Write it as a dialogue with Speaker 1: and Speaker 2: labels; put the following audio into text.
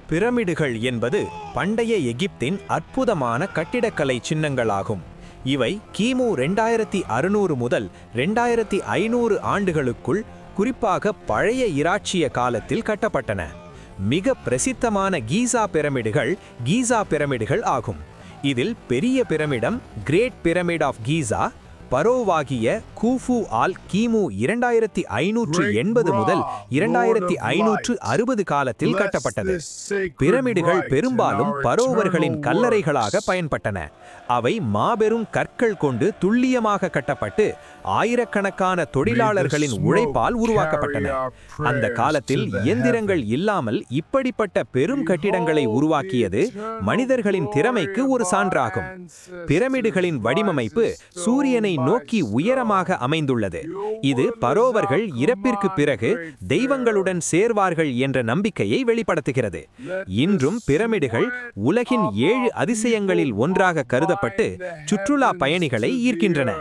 Speaker 1: பிரமிடுகள் என்பது பண்டைய எகிப்தின் அற்புதமான கட்டிடக்கலை சின்னங்களாகும். இவை கிமு 2600 முதல் 2500 ஆண்டுகளுக்குள் குறிப்பாக பழைய இராச்சிய காலத்தில் கட்டப்பட்டன. மிக பிரசித்தமான கீசா பிரமிடுகள் ஆகும். இதில் பெரிய பிரமிடம் கிரேட் பிரமிட் ஆஃப் கீசா பரோவாகிய கூஃபு ஆல் கிமு 2580 முதல் 2560 காலத்தில் கட்டப்பட்டது. பிரமிடுகள் பெரும்பாலும் பரோவர்களின் கல்லறைகளாக பயன்பட்டன. அவை மாபெரும் கற்கள் கொண்டு துல்லியமாக கட்டப்பட்டு ஆயிரக்கணக்கான தொழிலாளர்களின் உழைப்பால் உருவாக்கப்பட்டன. அந்த காலத்தில் இயந்திரங்கள் இல்லாமல் இப்படிப்பட்ட பெரும் கட்டிடங்களை உருவாக்கியது மனிதர்களின் திறமைக்கு ஒரு சான்றாகும். பிரமிடுகளின் வடிவமைப்பு சூரியனை நோக்கி உயரமாக அமைந்துள்ளது. இது பரோவர்கள் இறப்பிற்கு பிறகு தெய்வங்களுடன் சேர்வார்கள் என்ற நம்பிக்கையை வெளிப்படுத்துகிறது. இன்றும் பிரமிடுகள் உலகின் 7 அதிசயங்களில் ஒன்றாக கருதப்பட்டு சுற்றுலா பயணிகளை ஈர்க்கின்றன.